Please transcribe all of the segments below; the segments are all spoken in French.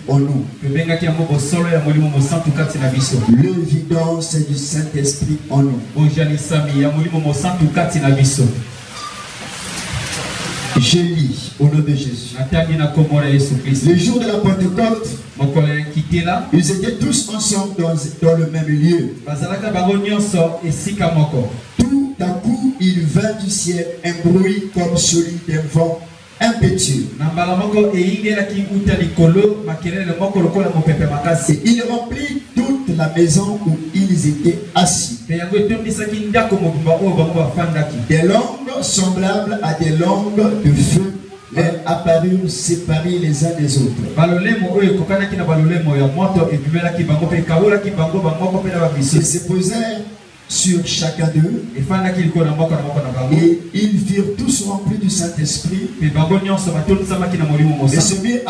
en nous. L'évidence du Saint-Esprit en nous. Je lis au nom de Jésus. Le jour de la Pentecôte, ils étaient tous ensemble dans le même lieu. Tout à coup, il vint du ciel un bruit comme celui d'un vent impétueux. Et il remplit toute la maison où ils étaient assis. Des langues semblables à des langues de feu leur apparurent séparées les uns des autres. Ils se posèrent sur chacun d'eux et ils furent tous remplis du Saint-Esprit et se mirent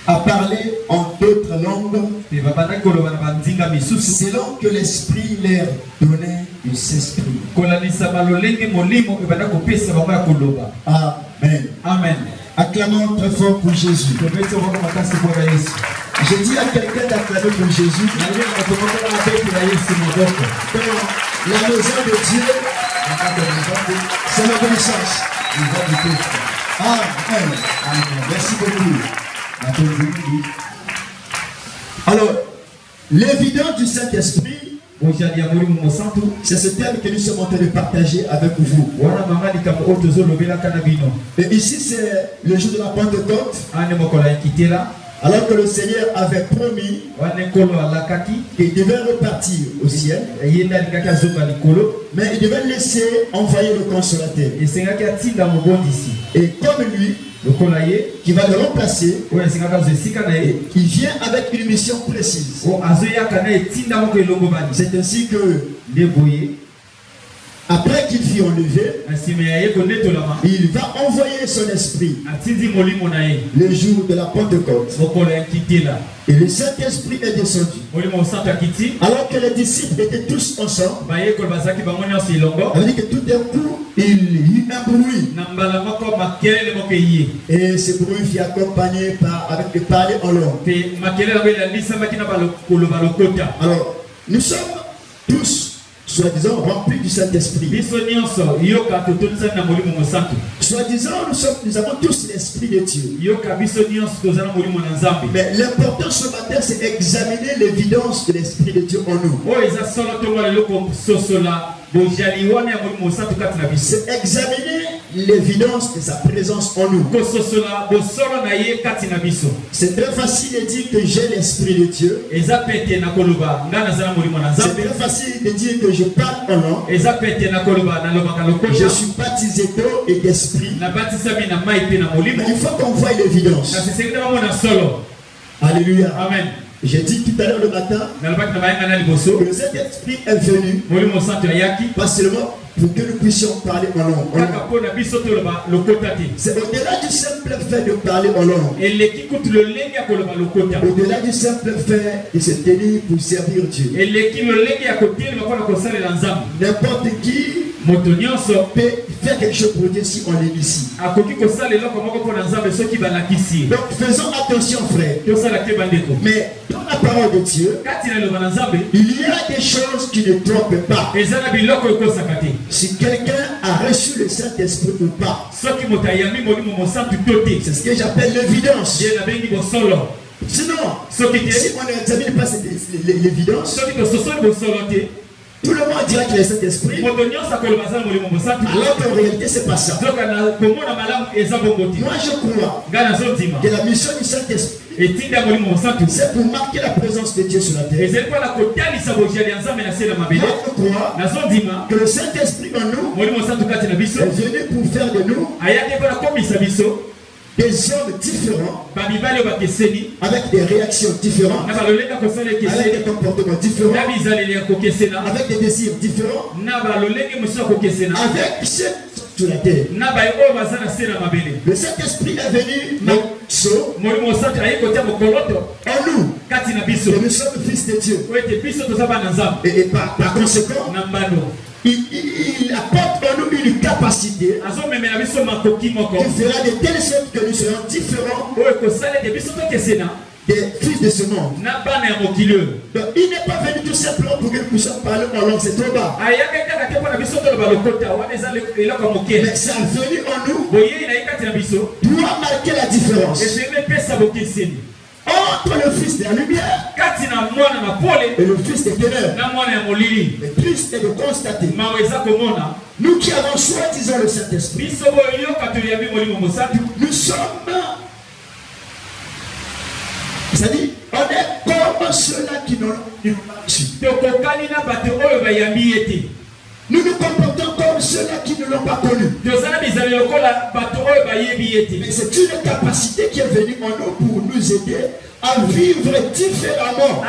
à parler en d'autres langues selon que l'Esprit leur donnait de s'exprimer. Amen. Amen. Acclamons très fort pour Jésus. Je dis à quelqu'un d'acclamer pour Jésus. La maison de Dieu, c'est l'obéissance. Amen. Merci beaucoup. Alors, l'évidence du Saint-Esprit, c'est ce thème que nous sommes en train de partager avec vous. Et ici, c'est le jour de la Pentecôte. Alors que le Seigneur avait promis qu'il devait repartir au ciel, mais il devait laisser envoyer le consolateur. Et comme lui, qui va le remplacer, il vient avec une mission précise. C'est ainsi que après qu'il fut enlevé, il va envoyer son esprit le jour de la Pentecôte. Et le Saint-Esprit est descendu. Alors que les disciples étaient tous ensemble, ça veut dire que tout d'un coup, il y eut un bruit. Et ce bruit fut accompagné avec le parler en langue. Alors, nous sommes tous soi-disant remplis du Saint-Esprit. Soi-disant, nous avons tous l'Esprit de Dieu. Mais l'important ce matin, c'est examiner l'évidence de l'Esprit de Dieu en nous. C'est examiner l'évidence de sa présence en nous. C'est très facile de dire que j'ai l'Esprit de Dieu. C'est très facile de dire que je parle en langue. Je suis baptisé d'eau et d'esprit. Mais il faut qu'on voie l'évidence. Alléluia. Amen. J'ai dit tout à l'heure le matin que le Saint-Esprit est venu pas seulement pour que nous puissions parler en langue. C'est au-delà du simple fait de parler en langue. Au-delà du simple fait de se tenir pour servir Dieu. N'importe qui peut faire quelque chose pour Dieu si on est ici. Donc faisons attention, frère. Mais dans la parole de Dieu, il y a des choses qui ne trompent pas. Si quelqu'un a reçu le Saint-Esprit ou pas, c'est ce que j'appelle l'évidence. Sinon, si on n'examine pas l'évidence, tout le monde dirait qu'il y a cet esprit, alors qu'en réalité c'est pas ça. Moi je crois que la mission du Saint-Esprit, c'est pour marquer la présence de Dieu sur la terre. Moi je crois que le Saint-Esprit en nous est venu pour faire de nous des hommes différents, avec des réactions différentes, avec des comportements différents, avec des désirs différents, avec ceux sur la terre. Le Saint-Esprit est venu en nous, et nous sommes fils de Dieu. Et par conséquent, il apporte en nous une capacité qui fera de telle sorte que nous serons différents des fils de ce monde. Donc, il n'est pas venu tout simplement pour que nous puissions parler en langue, c'est trop bas. Mais c'est venu en nous pour marquer la différence entre le fils de la lumière et le fils des ténèbres. Le triste est de constater, nous qui avons soi-disant le Saint-Esprit, nous sommes, c'est-à-dire, on est comme ceux-là qui n'ont pas reçu. Nous nous comportons comme ceux-là qui ne l'ont pas connu. Mais c'est une capacité qui est venue en nous pour nous aider à vivre différemment.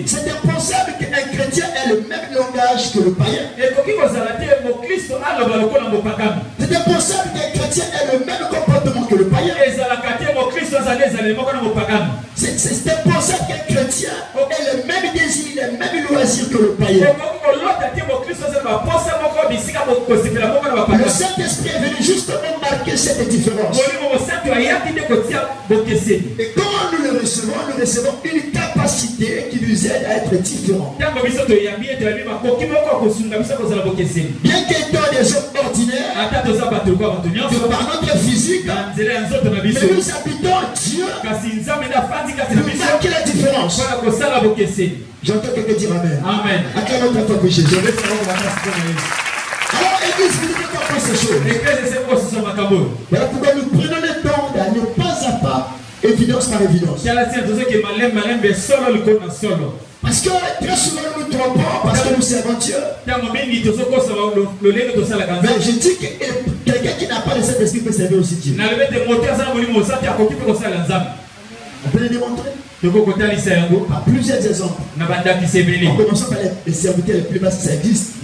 C'est impensable qu'un chrétien ait le même langage que le païen. C'est impensable qu'un chrétien ait le même comportement que le païen. C'est impensable qu'un chrétien ait le même désir, les mêmes loisirs que le païen. Le Saint-Esprit est venu justement marquer cette différence. Et quand nous le recevons, nous recevons une capacité qui nous aide à être différents. Bien qu'étant des hommes ordinaires, par notre physique, mais nous habitons Dieu pour marquer la différence. J'entends quelqu'un dire Amen. Amen. Acclame notre foi Jésus. Alors, Église, vous ne pouvez pas faire ces choses. Voilà pourquoi nous prenons le temps d'aller pas à pas, évidence par évidence. Parce que très souvent nous nous trompons parce que nous servons Dieu. Mais je dis que quelqu'un qui n'a pas le Saint-Esprit peut servir aussi Dieu. On peut le démontrer par plusieurs exemples. En commençant par les serviteurs les plus basses qui existent.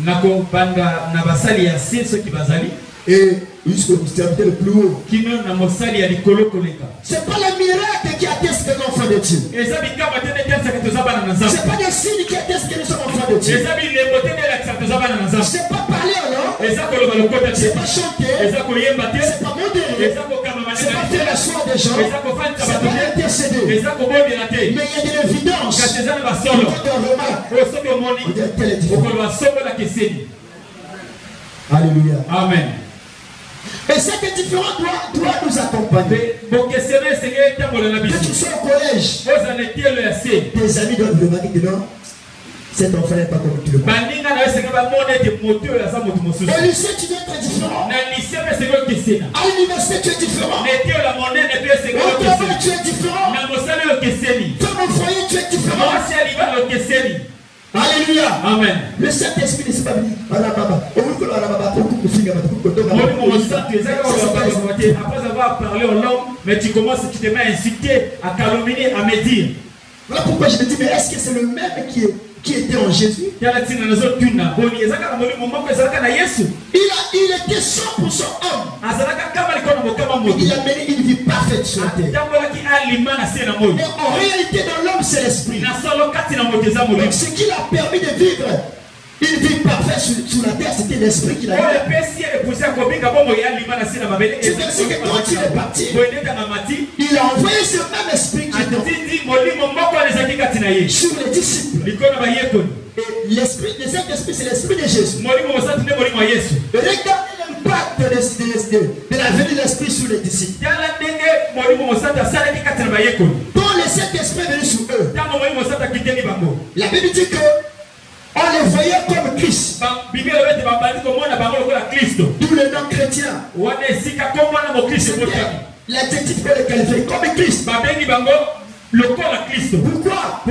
Et jusqu'au serviteur le plus haut. C'est pas le miracle qui atteste que nous sommes enfants de Dieu. C'est pas des signes qui attestent que nous sommes enfants de Dieu. C'est pas parler alors. C'est pas chanter. C'est pas modérer. C'est pas faire la soirée des gens. C'est pas intercéder. Mais il y a de l'évidence. Alléluia. Amen. Et cette différence doit nous accompagner. Que tu sois au collège, tes amis doivent remarquer que non, cet enfant n'est pas comme tu le vois. Au lycée, tu dois être différent. À l'université, tu es différent. Au travail, tu es différent. Dans mon foyer, tu es différent. Alléluia. Amen. Le Saint-Esprit ne s'est pas venu. Après avoir parlé en langue, mais tu te mets à insulter, à calomnier, à médire. Voilà pourquoi je me dis, mais est-ce que c'est le même qui était en Jésus? Il était 100% homme. Il a mené une vie parfaite sur la terre. Mais en réalité, dans l'homme, c'est l'esprit. Donc ce qui l'a permis de vivre une vie parfaite sur la terre, c'était l'esprit qui l'a donné. Tu sais que quand il est parti, il a envoyé ce même esprit qui est sur les disciples. Et l'esprit, le Saint-Esprit, c'est l'esprit de Jésus. Regardez l'impact de la venue de l'esprit sur les disciples. Quand le Saint-Esprit est venu sur eux, la Bible dit que on les voyait comme Christ. D'où le nom chrétien. L'adjectif que les qualifie comme Christ. Pourquoi?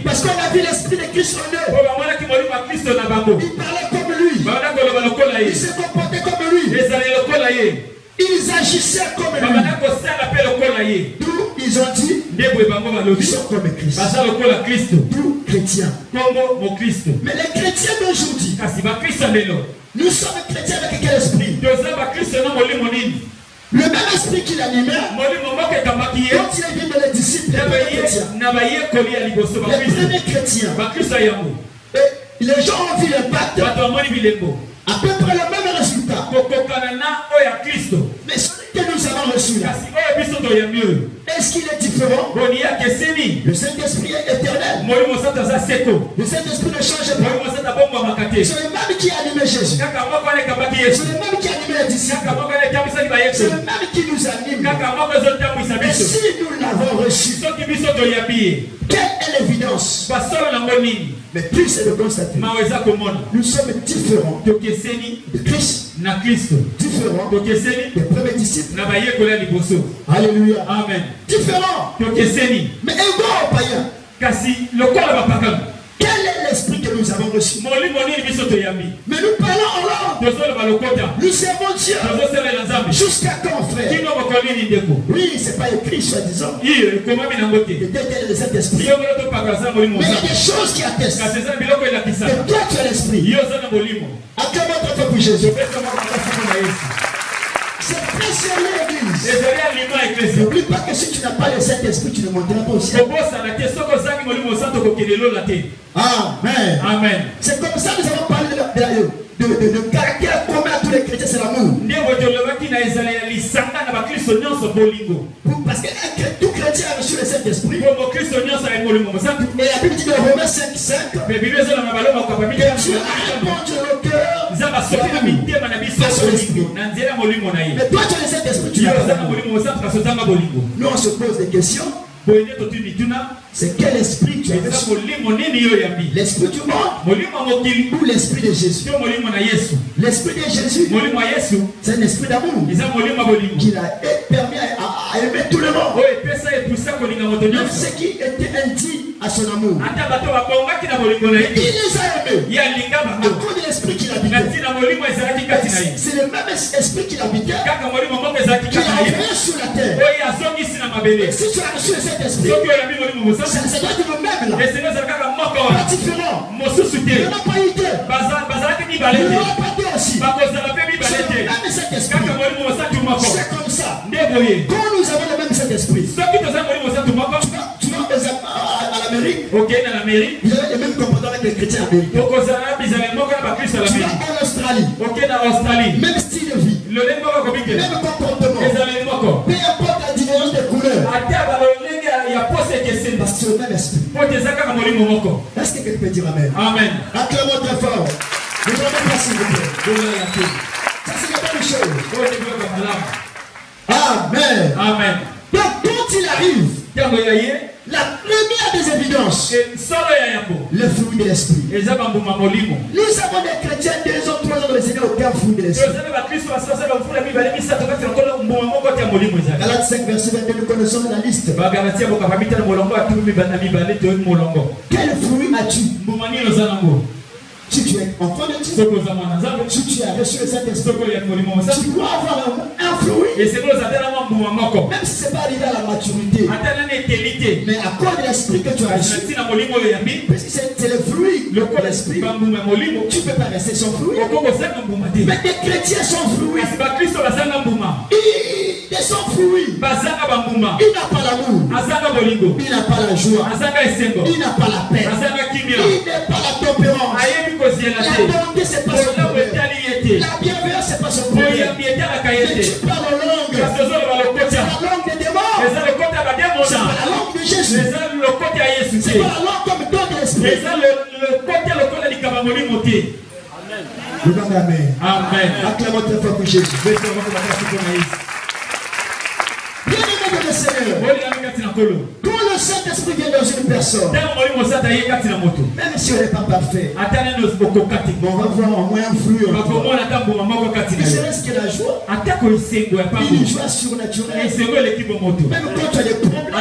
Parce qu'on a vu l'esprit de Christ en eux. Ils parlaient comme lui. Ils se comportaient comme lui. Ils agissaient comme lui. D'où ils ont dit, ils sont comme Christ. D'où chrétiens. Mais les chrétiens d'aujourd'hui, nous sommes chrétiens avec quel esprit? Le même esprit qui l'animait, quand il est venu dans les disciples, les premiers chrétiens. Et Les gens ont vu l'impact. À peu près le même résultat. Mais celui que nous avons reçu là, est-ce qu'il est différent? Le Saint-Esprit est éternel. Le Saint-Esprit ne change pas. C'est le même qui a animé Jésus. C'est le même qui a animé les disciples. C'est le même qui nous anime. Et si nous l'avons reçu, quelle est l'évidence? Mais plus c'est de constater, nous sommes différents de Christ, différents des premiers disciples. Alléluia. Amen. Différents, mais égaux aux païens. Quel est l'esprit que nous avons reçu? Mais nous parlons en langue. Nous servons Dieu. Jusqu'à quand, frère? Oui, c'est pas écrit, soi-disant. Peut-être le Saint-Esprit. Mais il y a des choses qui attestent que toi tu as l'esprit. Acclamons notre Père pour Jésus. C'est très sérieux, l'église. N'oublie pas que si tu n'as pas le Saint-Esprit, tu ne monteras pas au ciel. Amen. Amen. C'est comme ça que nous avons parlé de caractère commun à tous les chrétiens, c'est l'amour. Parce que tout chrétien a reçu le Saint-Esprit. Et la Bible dit dans Romains 5:5 que Dieu a répondu au cœur. Mais toi tu as le Saint-Esprit, tu n'as pas l'amour. Nous on se pose des questions. C'est quel esprit tu as reçu? L'esprit du monde ou l'esprit de Jésus? L'esprit de Jésus, c'est un esprit d'amour qui a permis à aimer tout le monde, même ceux qui étaient indignes à son amour. Il les a aimés à cause de l'esprit qu'il habitait. C'est le même esprit qu'il habitait, qu'il a envoyé sur la terre. Et si tu as reçu cet esprit, ça doit être le même là. Pas différent. Il n'y en a pas eu deux. Il n'y en a pas deux aussi. C'est le même cet esprit. C'est comme ça. Quand nous avons le même cet esprit, tu vas à l'Amérique, vous avez le même comportement avec les chrétiens américains. Tu vas en Australie, même style de vie, même comportement. Peu importe la différence de couleurs. Parce que c'est le même esprit. Est-ce que quelqu'un peut dire Amen? Amen. Acclamons très fort. Nous allons passer le temps. Ça c'est la bonne chose. Amen. Amen. Donc quand il arrive, la première des évidences, le fruit de l'esprit. Nous avons des chrétiens 2 ans, 3 ans de Seigneur, aucun fruit de l'esprit. Galates 5 verset 22, nous connaissons la liste. Quel fruit as-tu? Si tu es enfant de Dieu, si tu as reçu le Saint-Esprit, tu dois avoir un fruit. Même si ce n'est pas arrivé à la maturité, mais à cause de l'esprit que tu as reçu, parce que c'est le fruit de l'esprit, tu ne peux pas rester sans fruit. Mais les chrétiens sont fruits. Ils sont fruits. Il n'a pas l'amour, il n'a pas la joie, il n'a pas la paix, il n'est pas la tempérance. La bonté, c'est pas son problème. La bienveillance, c'est pas son problème. Mais tu parles en langue. C'est la langue des démons. C'est pas la langue de Jésus. C'est pas la langue comme don de l'esprit. Amen. Amen. Acclamons très fort pour Jésus. Bien-aimé de le Seigneur, quand le Saint-Esprit vient dans une personne, même si on n'est pas parfait, on va voir au moins un fruit. Ne serait-ce que la joie, une joie surnaturelle. Même quand tu as des problèmes,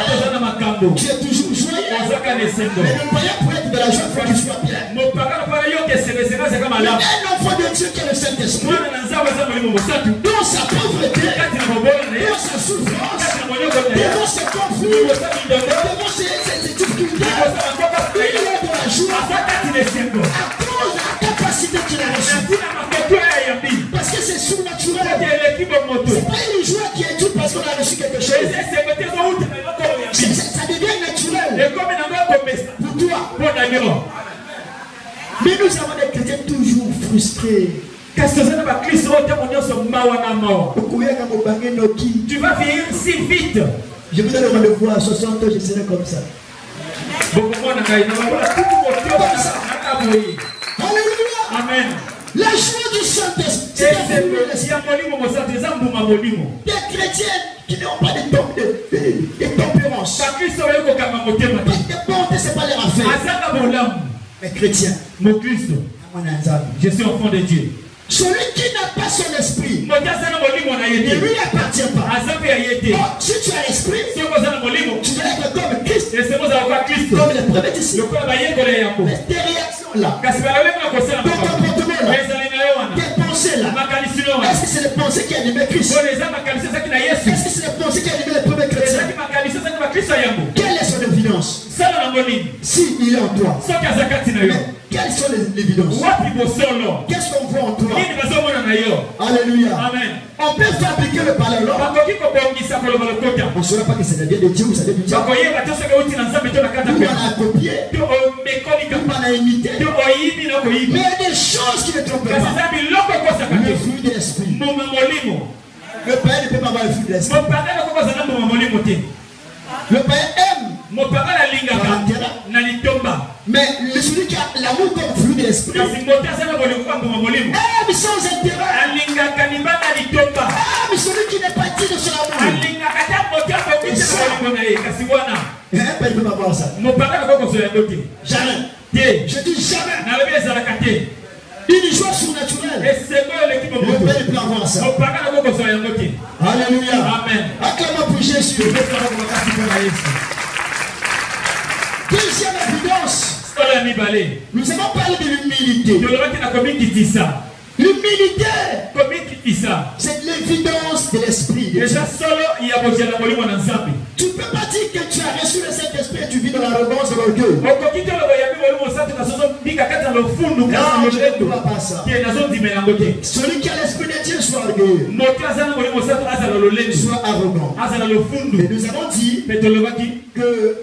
tu es toujours joyeux. Mais le moyen pour être de la joie, il faut qu'il soit bien. Un enfant de Dieu qui est le Saint-Esprit, dans sa pauvreté, dans sa souffrance, devant ses conflits, devant ses difficultés, il a de la joie à cause de la capacité qu'il a reçue. Parce que c'est surnaturel. C'est pas une joie qui est toute parce qu'on a reçu quelque chose. Ça devient naturel pour toi. Mais nous avons des chrétiens toujours frustrés. Tu vas vieillir si vite. Je vous donne rendez-vous à 60 ans, je serai comme ça. Alléluia. Amen. La joie du Saint-Esprit. Des chrétiens qui n'ont pas de tempérance. Pas de bonté, c'est pas leur affaire. Mais chrétiens, je suis enfant de Dieu. Celui qui n'a pas son esprit ne lui appartient pas. Donc, si tu as l'esprit, tu dois être comme Christ. Comme le premier disciple. Mais tes réactions là, ton comportement là, tes pensées là, est-ce que c'est les pensées qui animent Christ? Est-ce que c'est les pensées qui animent le premier chrétien? Quelle est son évidence? Si il est en toi. Mais quelles sont les évidences? Qu'est-ce qu'on voit en toi? Alléluia. Amen. On peut fabriquer le parler. On ne saura pas que c'est le bien de Dieu ou ça vient du diable. On a copié, on a imité. Mais il y a des choses qui ne trompent pas. Le fruit de l'esprit. Le père ne peut pas avoir le fruit de l'esprit. Le père aime. Mais celui qui a l'amour comme fruit de l'esprit aime sans intérêt. Aime celui qui n'est pas digne de son amour. Un père ne peut pas voir ça. Jamais. Je dis jamais. Une joie surnaturelle. Le père ne peut avoir ça. Alléluia. Amen. Acclamons pour Jésus. Deuxième évidence. Nous avons parlé de l'humilité. L'humilité, c'est l'évidence de l'esprit. Tu ne peux pas dire que tu as reçu le Saint-Esprit et tu vis dans l'arrogance de l'orgueil. Non, je ne peux pas ça. Celui qui a l'esprit de Dieu soit orgueilleux, soit arrogant. Mais nous avons dit que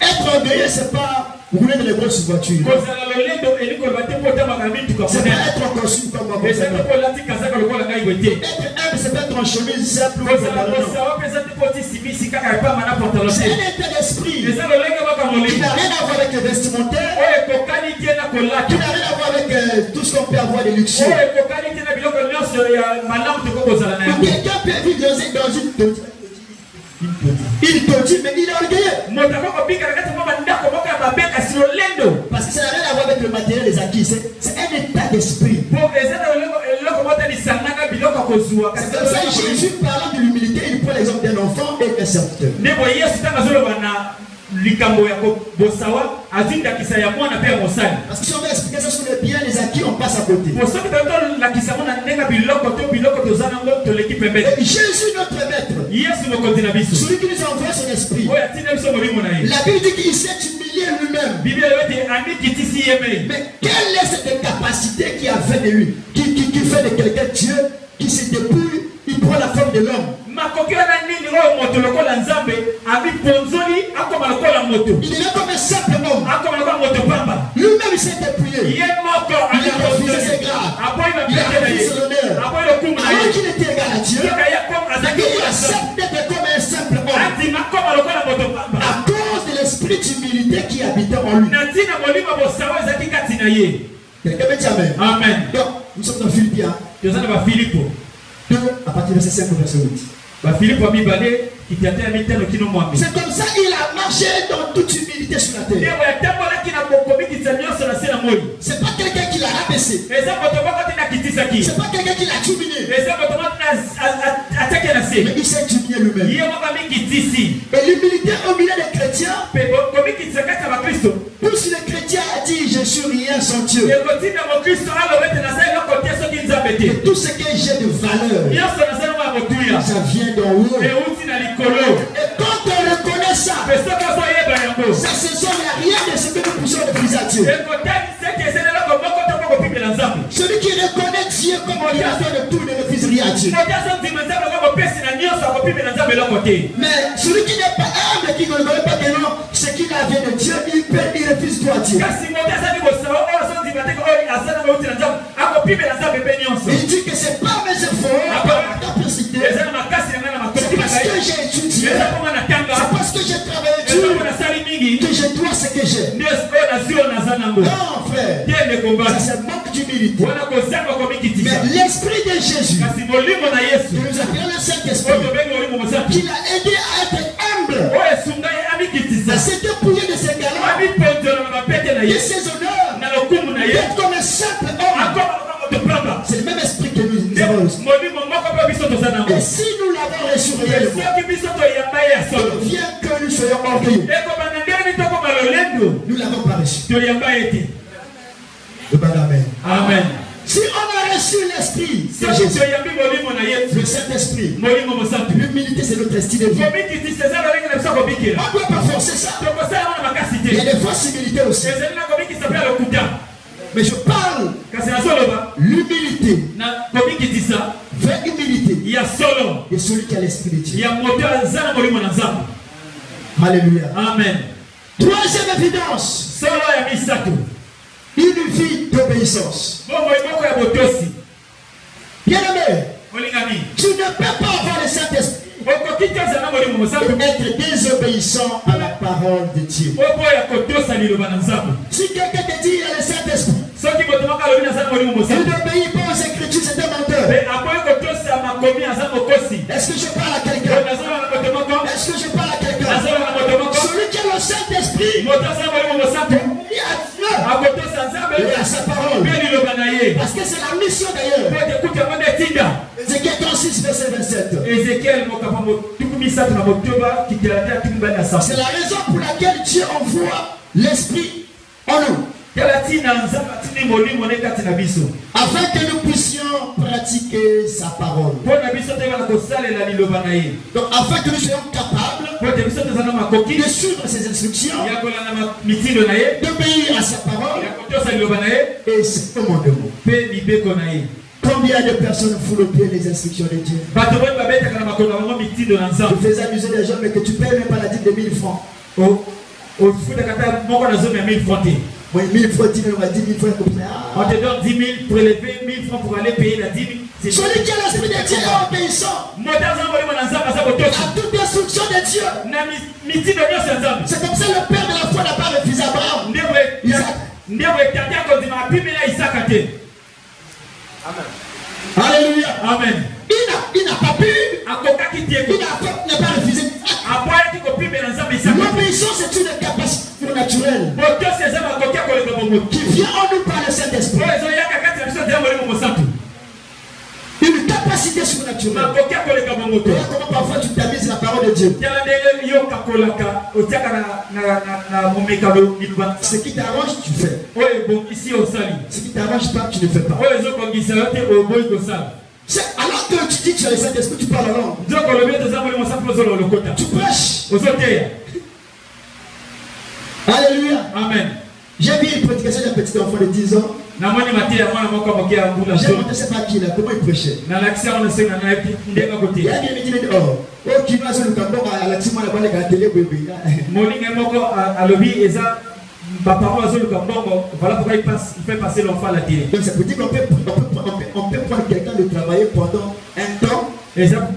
être orgueilleux, c'est pas rouler dans les grosses voitures. C'est pas être conçu comme moi. Être humble, c'est pas être en chemise simple. C'est un état d'esprit qui n'a rien à voir avec le vestimentaire, qui n'a rien à voir avec tout ce qu'on peut avoir de luxueux. Quelqu'un peut vivre dans une il te dit, mais il est orgueilleux. Parce que ça n'a rien à voir avec le matériel des acquis. C'est un état d'esprit. C'est comme ça que Jésus, parlant de l'humilité, il prend l'exemple d'un enfant et d'un serviteur. Parce que si on veut expliquer ça sur les biens, les acquis, on passe à côté. Et Jésus, notre maître, celui qui nous envoie son esprit, la Bible dit qu'il s'est humilié lui-même. Mais quelle est cette capacité qui a fait de lui, qui fait de quelqu'un Dieu, qui se dépouille, il prend la forme de l'homme. Il est comme un simple homme. Lui-même il s'est dépouillé. Il a refusé ses grades. Il a refusé l'honneur. Alors qu'il était égal à Dieu, il accepte d'être comme un simple homme. À cause de l'esprit d'humilité qui habitait en lui. Quelqu'un me dit amen. Amen. Donc, nous sommes dans Philippiens 2, à partir de verset 5 au verset 8. C'est comme ça qu'il a marché dans toute humilité sur la terre. C'est pas quelqu'un qui l'a rabaissé. C'est pas quelqu'un qui l'a dominé. Mais il s'est humilié lui-même. Et l'humilité au milieu des chrétiens, pousse le chrétien a dit je suis rien sans Dieu. Et tout ce que j'ai de valeur, ça vient d'en haut. Et quand on reconnaît ça, ça se sent, il n'y a rien de ce que nous poussons de plus à Dieu. Celui qui reconnaît Dieu comme créateur de tout ne refuse rien à Dieu. Mais celui qui n'est pas humble, qui ne reconnaît pas que non, ce qu'il a vient de Dieu, il refuse tout à Dieu. Il dit que c'est pas mes efforts, ma capacité, c'est parce que j'ai étudié, c'est parce que j'ai travaillé dur que je dois ce que j'ai. Non, frère, ça c'est manque d'humilité. Mais l'esprit de Jésus, qui nous a créé le Saint-Esprit, qui l'a aidé à être humble, à se dépouiller de ses galons, de ses honneurs, d'être comme un simple homme. C'est le même esprit que nous avons reçu. Et si nous l'avons reçu réellement, il vient que nous soyons orgueilleux. Nous ne l'avons pas reçu. Amen. Si on a reçu l'esprit de Jésus, le Saint-Esprit, l'humilité c'est notre style de vie. On ne doit pas forcer ça. Il y a des fausses humilités aussi. Mais je parle l'humilité. Vraie humilité. Et celui qui a l'esprit de Dieu. Alléluia. Amen. Troisième évidence. Une vie d'obéissance. Bien-aimé, tu ne peux pas avoir le Saint-Esprit et être désobéissant à la parole de Dieu. Si quelqu'un te dit il a le Saint-Esprit, il n'obéit pas aux Écritures, c'est un menteur. Est-ce que je parle à quelqu'un? Est-ce que je parle à quelqu'un? Celui qui a le Saint-Esprit, il a sa parole. Parce que c'est la mission d'ailleurs. Ézéchiel 36, verset 27. C'est la raison pour laquelle Dieu envoie l'Esprit en nous. Afin que nous puissions pratiquer sa parole. Donc afin que nous soyons capables de suivre ses instructions, d'obéir à sa parole, et c'est commandement. Combien de personnes foulent au pied les instructions de Dieu? Tu fais amuser les gens mais que tu payes même pas la dîme de 1000 francs. Au foot de Qatar, mon a 1000 francs. Oui, 1000 francs, on va 10 000 francs comme ça. On te donne 10 000 pour élever 1000 francs pour aller payer la dîme. Celui qui a l'esprit de Dieu est obéissant à toute instruction de Dieu. C'est comme ça le père de la foi n'a pas refusé Abraham. Alléluia. Amen. Il n'a pas pu. Il n'a pas refusé. L'obéissance est une capacité naturelle qui vient en nous par le Saint-Esprit. Une capacité surnaturelle. Comment parfois tu t'amuses la parole de Dieu. Ce qui t'arrange, tu fais. Ce qui t'arrange pas, tu ne fais pas. Alors que tu dis que tu as le Saint-Esprit, tu parles en langue. Tu prêches. Alléluia. Amen. J'ai vu une prédication d'un petit enfant de 10 ans. J'ai monté, c'est pas qui là, comment il prêchait. Il a dit, oh, qui va sur le campo à la team, on a la télé, bébé. Voilà pourquoi il fait passer l'enfant à la télé. Donc c'est pour dire qu'on peut prendre quelqu'un de travailler pendant un temps. Et ça,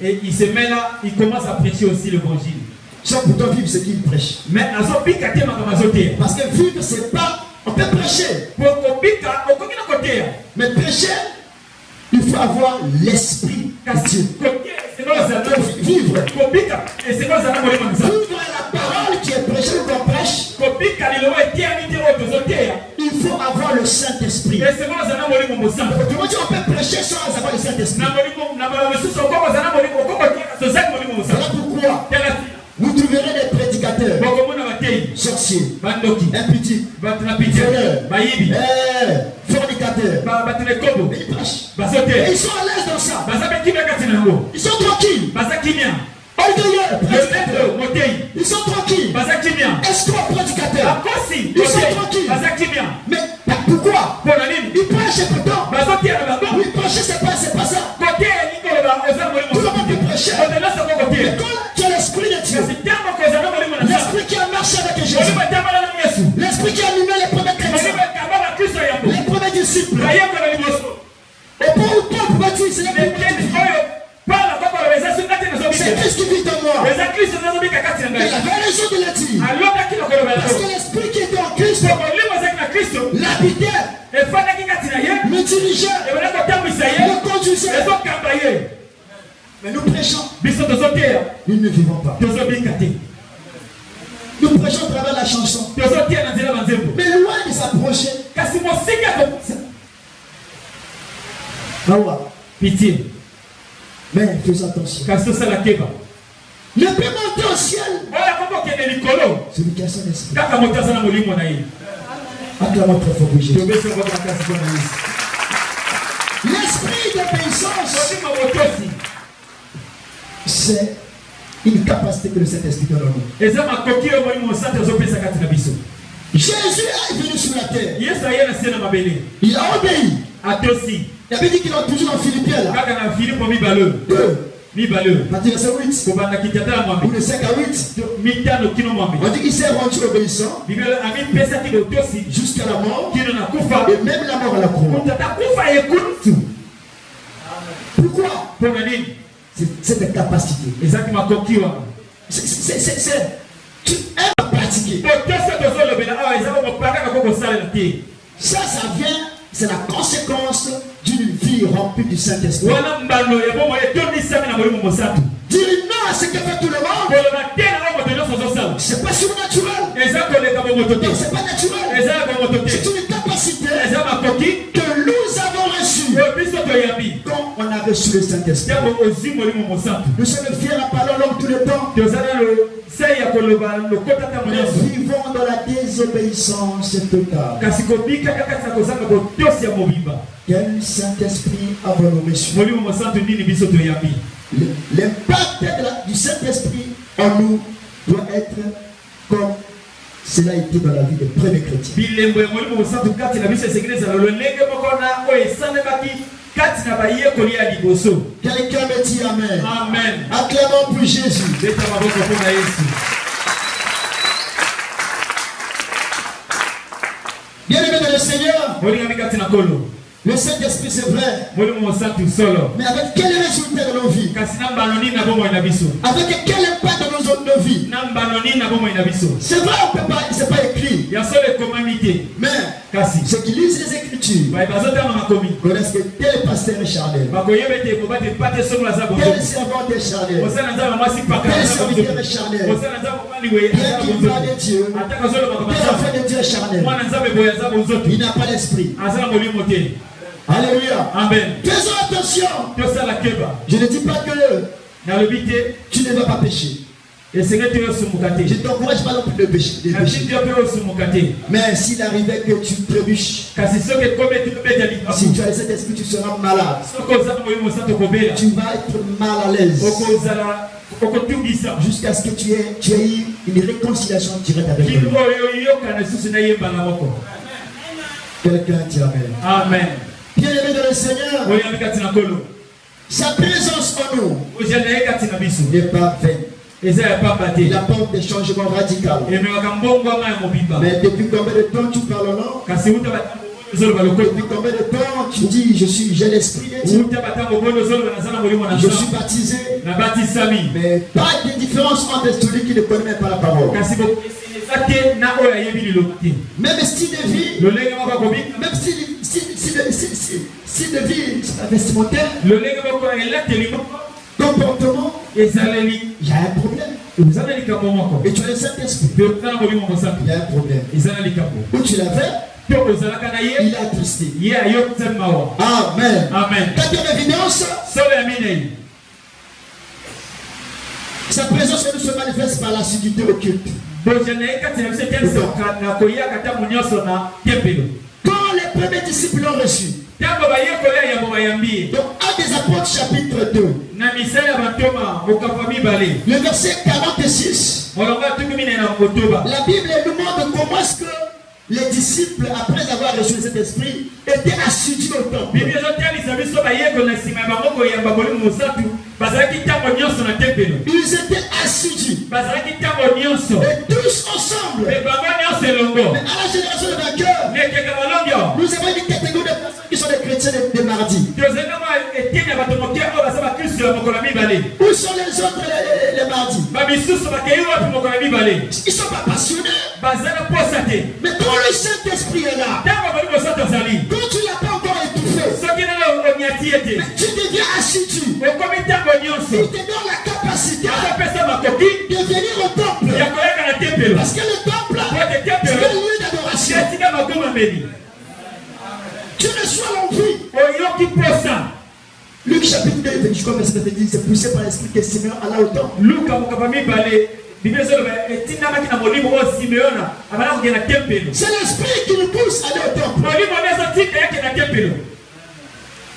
et il se met là, il commence à prêcher aussi l'évangile. Sans pourtant vivre ce qu'il prêche. Mais parce que vivre c'est pas. On peut prêcher. Mais prêcher, il faut avoir l'esprit de Dieu. Vivre. Vivre la parole qui est prêchée qu'on prêche. Il faut avoir le Saint-Esprit. Autrement dit, on peut prêcher sans avoir le Saint-Esprit. Voilà pourquoi vous trouverez des prédicateurs sorciers, impudiques, voleurs, fornicateurs. Ils prêchent. Et ils sont à l'aise dans ça. Ils sont tranquilles. Orgueilleux. Ils sont tranquilles. Escrocs prédicateurs. Ils sont tranquilles. Mais pourquoi? Ils prêchent pourtant. Oui, prêcher c'est pas ça. Tu ne peux pas prêcher. Mais quand tu as l'esprit de Dieu, l'esprit avait raison de le dire. Parce que l'esprit qui était en Christ l'habitait, me dirigeait, me conduisait. Mais nous prêchons. Nous ne vivons pas. Nous prêchons à travers la chanson. Mais loin de s'approcher. Pitié. Mais fais attention. Ne peut monter au ciel. Celui qui a son esprit. Acclamons très fort pour Jésus. L'esprit d'obéissance, c'est une capacité que le Saint-Esprit donne à nous. Jésus est venu sur la terre. Il a obéi. Il avait dit qu'il a toujours en Philippiens là. 2. Verset 8. Ou le 5 à 8. On dit qu'il s'est rendu obéissant jusqu'à la mort. Et même la mort à la croix. Pourquoi? C'est une capacité. Tu aimes pratiquer. Ça vient, c'est la conséquence d'une vie remplie du Saint-Esprit. Dire non à ce que fait tout le monde, c'est pas surnaturel. C'est pas naturel. C'est une capacité que nous avons reçue quand on a reçu le Saint-Esprit. Nous sommes fiers à parler en langue tout le temps. Nous vivons dans la désobéissance totale. Quel Saint-Esprit avons-nous reçu? L'impact du Saint-Esprit en nous doit être comme cela a été dans la vie des premiers chrétiens. Quelqu'un me dit Amen. Amen. Acclamons pour Jésus. Bien-aimé dans le Seigneur, le Saint-Esprit c'est vrai. Mais avec quel résultat dans nos vies? Avec quel impact dans nos vies? C'est vrai, on peut pas, c'est pas écrit. Mais ceux qui lisent les Écritures connaissent que tel pasteur est charnel, tel servant est charnel, tel serviteur est charnel, tel qui parle de Dieu, tel enfant de Dieu est charnel. Il n'a pas l'esprit. Alléluia. Amen. Faisons attention. Je ne dis pas que tu ne vas pas pécher. Je ne t'encourage pas non plus de pécher. Mais s'il arrivait que tu trébuches, si tu as cet esprit, tu seras malade. Tu vas être mal à l'aise. Jusqu'à ce que tu aies eu une réconciliation directe avec Dieu. Quelqu'un dit Amen. Amen. Bien-aimé dans le Seigneur, sa présence en nous n'est pas vaine. Il apporte des changements radicaux. Mais depuis combien de temps tu parles en langue? Depuis combien de temps tu dis j'ai l'esprit de Dieu? Je suis baptisé. Mais pas de différence entre celui qui ne connaît même pas la parole. Même style de vie, même style de vie vestimentaire, comportement, il y a un problème. Et tu as le Saint-Esprit, il y a un problème. Où tu l'avais, il a attristé. Amen. Quatrième évidence, sa présence nous se manifeste par l'assiduité au culte. Quand les premiers disciples l'ont reçu, donc Actes des Apôtres chapitre 2, le verset 46, la Bible nous montre comment est-ce que les disciples, après avoir reçu cet esprit, étaient assidus au temple. Ils étaient assidus. Et tous ensemble. Mais à la génération de vainqueurs, nous avons une catégorie de personnes qui sont des chrétiens de mardi. Où sont les autres les mardis? Ils ne sont pas passionnés. Mais quand le Saint-Esprit est là, quand tu ne l'as pas encore étouffé, tu deviens assidu. Il te donne la capacité de venir au temple. Parce que le temple, c'est un lieu d'adoration. Tu reçois l'envie. Luc chapitre 2, je commence à te dire, c'est poussé par l'esprit que Simeon alla au temple. C'est l'esprit qui nous pousse à aller au temple.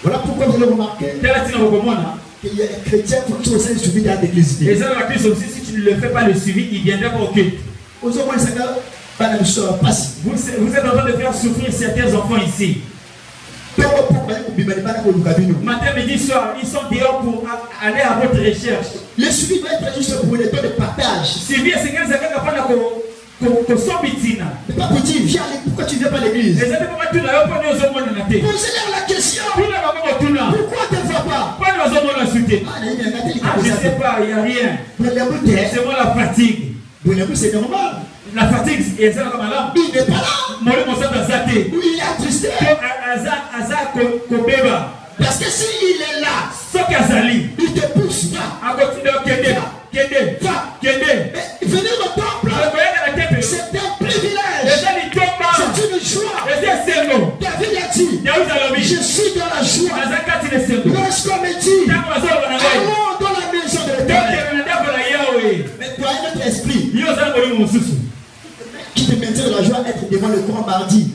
Voilà pourquoi vous avez remarqué qu'il y a des chrétiens qui sont suivis dans l'église. Et ça, si tu ne le fais pas le suivi, il viendra pas au culte. Vous êtes en train de faire souffrir certains enfants ici. Matin, midi, soir, ils sont dehors pour aller à votre recherche. Le suivi doit être juste pour les temps de partage. Suivi, c'est quelqu'un qui a pas mais pas pour dire, viens, pourquoi tu ne viens pas à l'église? Posez-leur la question. Pourquoi tu ne vois pas? Je ne sais pas, il n'y a rien. C'est moi la fatigue. C'est normal. La fatigue, il n'est pas là. Il est attristé. Parce que s'il est là, il te pousse. Venir au temple, c'est un privilège. C'est une joie. David a dit, je suis dans la joie. Lorsqu'on me dit, allons dans la maison de l'Éternel. Mais toi, notre esprit qui te maintient dans la joie être devant le grand mardi.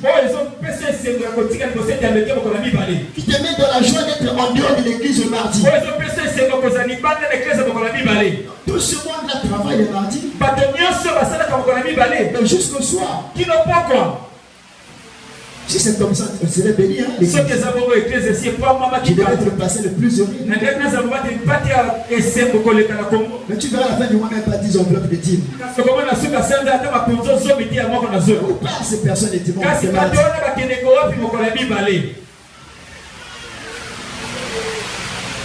Qui te met dans la joie d'être en dehors de l'église le mardi. Tout ce monde-là travaille le mardi. Mais jusqu'au soir. Si cet homme serait béni, il devait être passé le plus heureux. Mais tu verras à la fin du mois même pas 10 enveloppes de dîmes. Où part ces personnes les dimanches?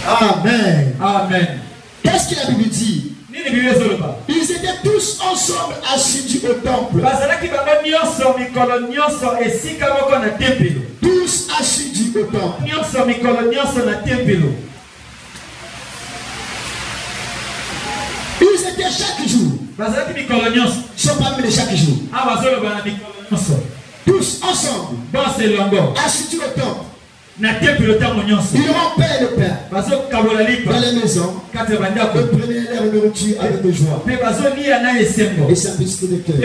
Amen. Amen. Qu'est-ce que la Bible dit? Ils étaient tous ensemble assidus au temple. Tous assidus au temple. Ils étaient chaque jour. Ils ne sont pas venus chaque jour. Tous ensemble. Assidus au temple. Ils auront paix le Père dans les maisons. Ils prenaient leur nourriture avec joie et simplicité de cœur.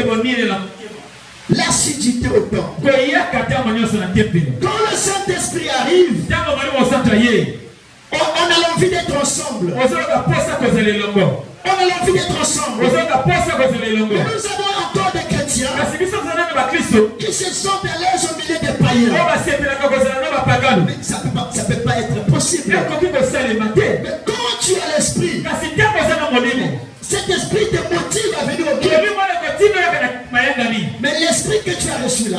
L'assiduité au temple. Quand le Saint-Esprit arrive, on a l'envie d'être ensemble. On a l'envie d'être ensemble. Mais nous avons encore des chrétiens qui se sentent à l'aise au milieu des païens. Mais ça ne peut pas être possible. Mais quand tu as l'esprit, cet esprit te motive à venir au culte. Mais l'esprit que tu as reçu là,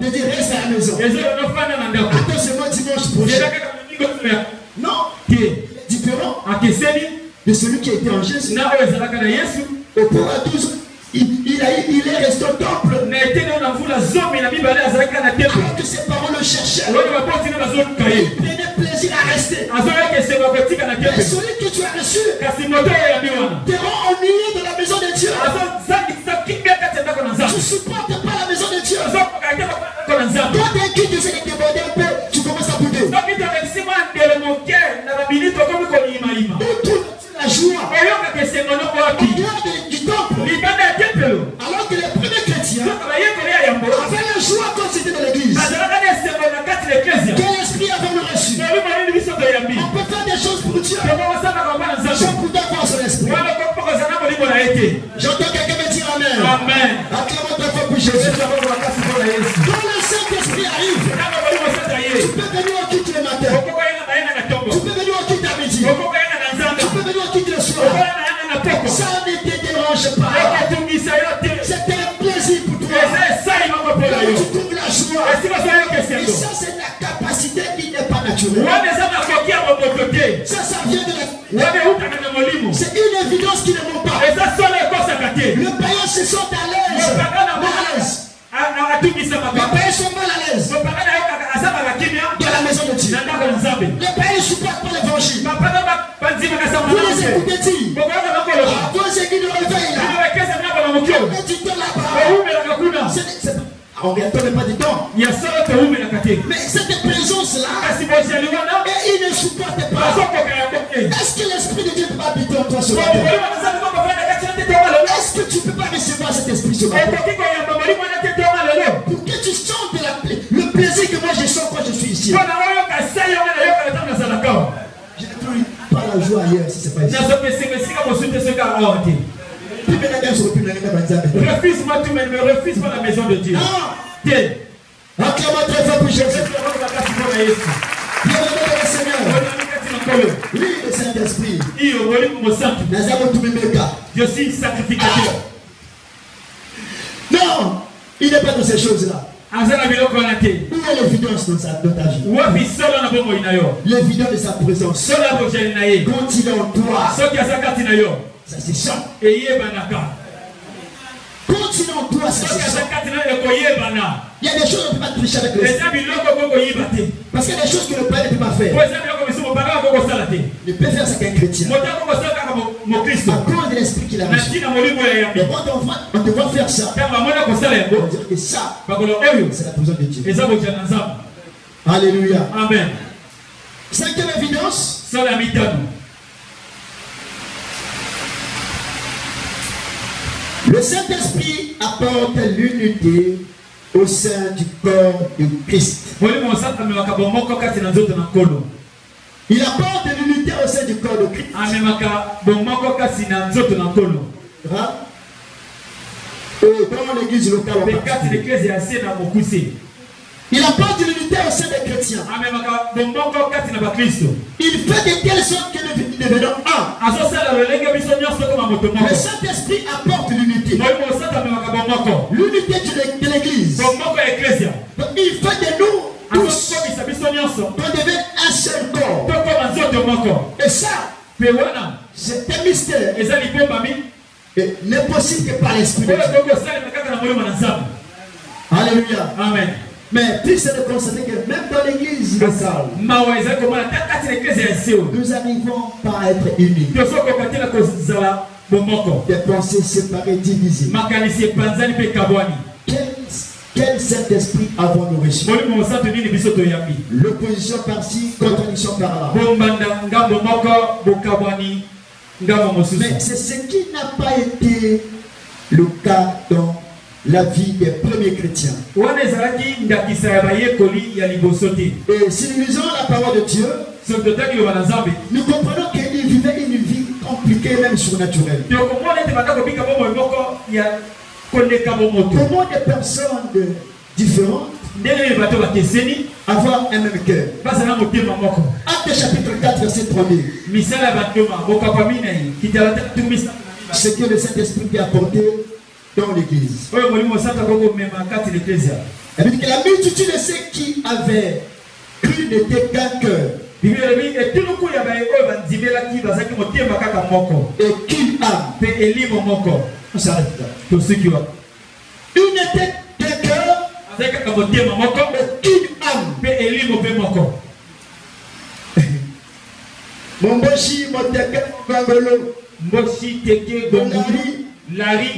te dit reste à la maison. Attends seulement dimanche prochain. Non, il est différent de celui qui était en Jésus. Au point à 12, il est resté au temple. Alors que ses parents le cherchaient, il prenait plaisir à rester. Mais celui que tu as reçu te rend ennuyé de la maison de Dieu. Tu ne supportes pas la maison de Dieu. Quand t'es qui tu essaies de déborder un peu, tu commences à bouder. Où la joie en dehors du temple. Alors que les premiers chrétiens avaient la joie quand c'était dans l'église. Quel esprit avons-nous reçu? On peut faire des choses pour Dieu sans pourtant voir son esprit. J'entends quelqu'un me dire Amen. Acclamons ta foi pour Jésus. Quand le Saint-Esprit arrive, tu peux venir au culte le matin. Tu peux venir au culte à midi. Tu peux venir au culte le soir. Ça ne te dérange pas. C'est un plaisir pour toi. Tu trouves la joie. Et ça, c'est la capacité qui n'est pas naturelle. surnaturel. Ça vient de la... C'est une évidence qui ne ment pas. Le païen se sent à l'aise. Les païens sont mal à l'aise dans la maison de Dieu. Les païens ne supportent pas l'évangile. Vous les écoutez-ils? Vos aiguilles de réveil là. On ne retourne pas du temps. Mais cette présence-là, et il ne supporte pas. Est-ce que l'Esprit de Dieu peut habiter en toi ce matin? Est-ce que tu ne peux pas recevoir cet esprit ce matin? Pour que tu sentes le plaisir que moi je sens quand je suis ici. Je ne trouve pas la joie ailleurs si ce n'est pas ici. Refuse-moi tout, mais ne me refuse pas la maison de Dieu. Acclamons très fort pour Jésus. Bienvenue dans le Seigneur. Lui, le Saint-Esprit. Je suis sacrificateur. Non, il n'est pas dans ces choses-là. Où est l'évidence dans ta vie? L'évidence de sa présence. Quand il est en toi, ça c'est ça. Quand il est en toi, ça c'est ça. Il y a des choses qu'on ne peut pas tricher avec l'esprit. Parce qu'il y a des choses que le Père ne peut pas faire. Il peut faire ça qu'un chrétien. À cause de l'esprit qu'il a reçu. Mais quand on te voit faire ça, on dirait que ça, c'est la présence de Dieu. Alléluia. Amen. Cinquième évidence. Le Saint-Esprit apporte l'unité au sein du corps de Christ. Il apporte l'unité au sein du corps de Christ. Et dans l'église locale, il apporte l'unité au sein des chrétiens. Il fait de telle sorte que nous devenons un. Le Saint-Esprit apporte l'unité. L'unité de l'église. Il fait de nous tous qu'on devient un seul corps. Et ça, c'est un mystère. Et n'est possible que par l'Esprit de Dieu. Alléluia. Amen. Mais puis c'est de constater que même dans l'église locale, nous n'arrivons pas à être unis. Des pensées séparées, divisées. Quel Saint-Esprit avons-nous reçu? L'opposition par-ci, contradiction par-là. Mais c'est ce qui n'a pas été le cas dans la vie des premiers chrétiens. Et si nous lisons la parole de Dieu, nous comprenons qu'ils vivaient une vie compliquée, même surnaturelle. Comment des personnes différentes avoir un même cœur? Actes chapitre 4, verset 3000. Ce que le Saint-Esprit peut apporter dans l'église. Elle dit que la multitude de ceux qui avaient cru n'était qu'un cœur. Et qu'une âme. On s'arrête là. Une était qu'un cœur. Et qu'une âme. Momboshi, Moteke, Bangolo, Moshi, Teke, Gongoli. Mais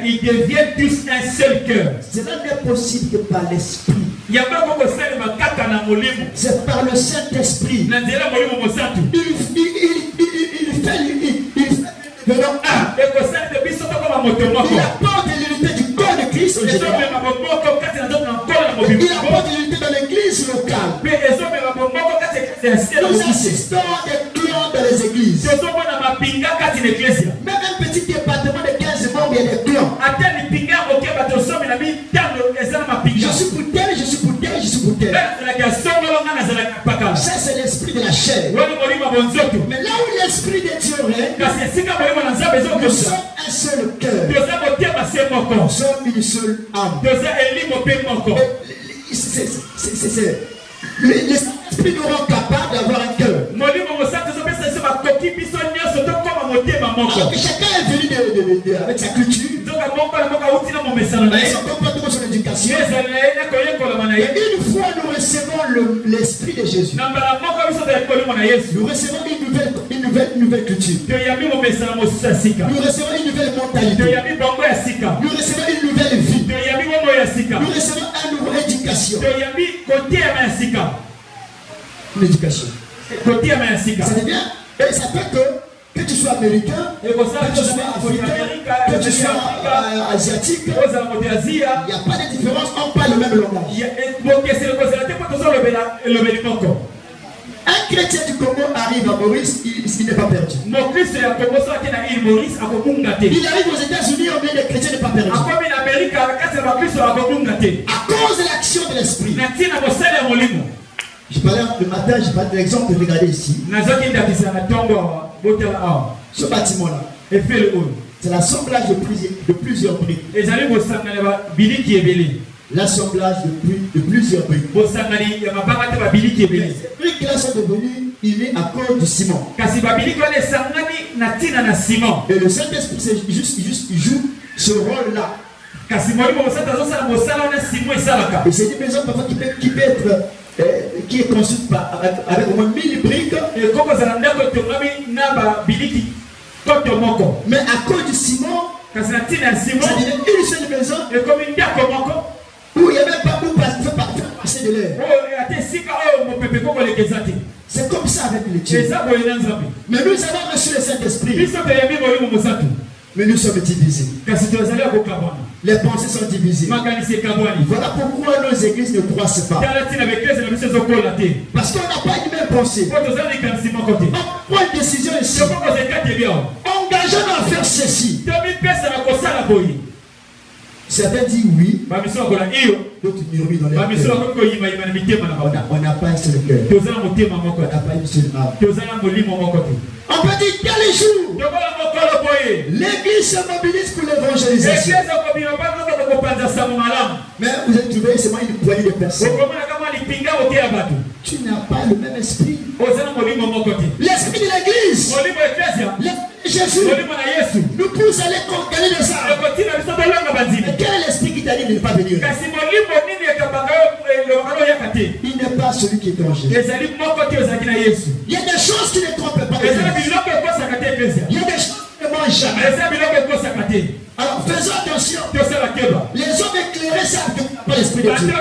ils deviennent tous un seul cœur. Cela n'est possible que par l'Esprit. C'est par le Saint-Esprit. Il fait il apporte l'unité du corps de Christ en général. Il apporte l'unité dans l'église locale. Nous assistons à des clients dans les églises. Même un petit département de 15 membres, il y a des clients. Je suis pour tel, je suis pour tel, je suis pour tel. Ça, c'est l'esprit de la chair. Mais là où l'esprit de Dieu règne, nous sommes un seul cœur. Nous sommes une seule âme. L'esprit Saint-Esprit nous rend capable d'avoir un cœur. Alors que chacun est venu avec sa culture, avec son comportement, son éducation. Et une fois nous recevons l'Esprit de Jésus, nous recevons une nouvelle culture. Nous recevons une nouvelle mentalité. Nous recevons une nouvelle vie. Nous recevons une nouvelle éducation. Une éducation. Ça devient, et ça fait que tu sois américain, que tu sois africain, que tu sois asiatique, il n'y a pas de différence, on parle le même langage. Un chrétien du Congo arrive à Maurice, il n'est pas perdu. Il arrive aux États-Unis, on met des chrétiens n'est pas perdu. À cause de l'action de l'esprit. Je parlais le matin, je parlais de l'exemple, regardez ici. Ce bâtiment-là, c'est l'assemblage de plusieurs briques. L'assemblage de plusieurs briques. Ces briques-là sont devenues unies à cause du ciment. Et le Saint-Esprit, il joue ce rôle-là. Et c'est une maison parfois qui peut être qui est construite avec au moins 1000 briques. Mais à cause du ciment, ça devient une seule maison où il n'y a même pas où passer de l'air. C'est comme ça avec les dieux. Mais nous avons reçu le Saint-Esprit. Mais nous sommes divisés. Les pensées sont divisées. Voilà pourquoi nos églises ne croissent pas. Parce qu'on n'a pas une même pensée. On prend une décision ici. Engageons-nous à faire ceci. Certains disent oui. D'autres murmurent dans les cœurs. On n'a pas un seul cœur. On n'a pas une seule âme. On peut dire quel jour l'église se mobilise pour l'évangélisation. Mais vous avez trouvé seulement une poignée de personnes. Tu n'as pas le même esprit. L'esprit de l'église, Jésus nous pousse à aller gagner les âmes. Mais quel est l'esprit qui t'a dit de ne pas venir? Il n'est pas celui qui est en Jésus. Il y a des choses qui ne trompent pas. Il y a des choses qui ne mangent jamais. Alors faisons attention. Les hommes éclairés savent pas l'esprit de Dieu.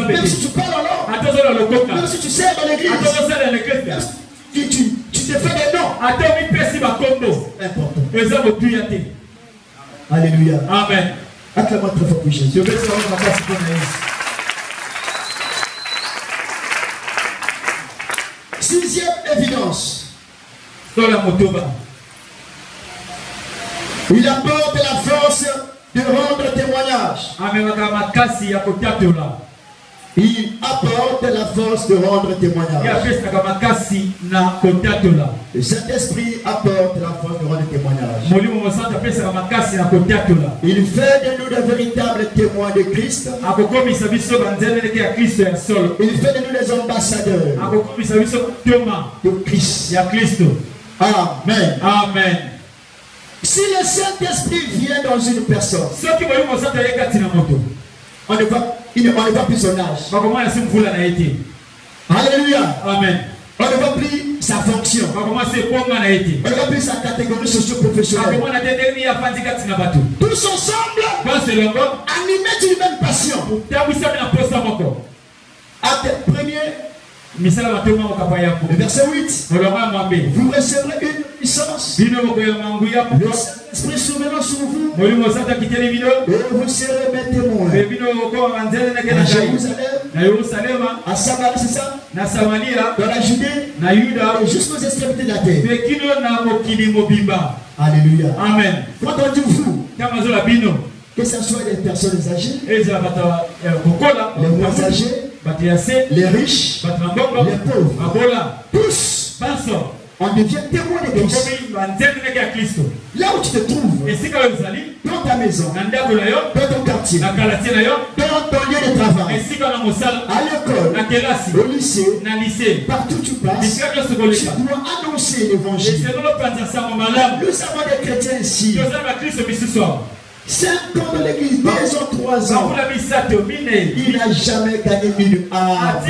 Même si tu parles en langue, même si tu sers dans l'église, même si tu te fais des noms. Important. Alléluia. Amen. Acclamons très fort pour Jésus. Sixième évidence. Il apporte la force de rendre témoignage. Il apporte la force de rendre témoignage. Le Saint-Esprit apporte la force de rendre témoignage. Il fait de nous de véritables témoins de Christ. Il fait de nous des ambassadeurs de Christ. Amen. Amen. Si le Saint-Esprit vient dans une personne, on ne voit plus son âge. Alléluia. Amen. On ne voit plus sa fonction. On ne voit plus sa catégorie socio-professionnelle. Tous ensemble, animés d'une même passion. Acte 1er, verset 8. Vous recevrez une puissance. Le Saint-Esprit souverain sur vous. Et vous serez mes témoins. À Jérusalem, à Samarie, c'est ça? Dans la Judée, et jusqu'aux extrémités de la terre. Alléluia. Amen. Quand on dit vous, que ce soit des personnes âgées, les moins âgés, les riches, les pauvres, tous On devient témoin de Christ. Là où tu te trouves, dans ta maison, dans ton quartier, dans ton lieu de travail, à l'école, au lycée, partout où tu passes, tu dois annoncer l'évangile. Nous avons des chrétiens ici. 5 ans dans l'église, 2 ans, 3 ans. Il n'a jamais gagné une âme.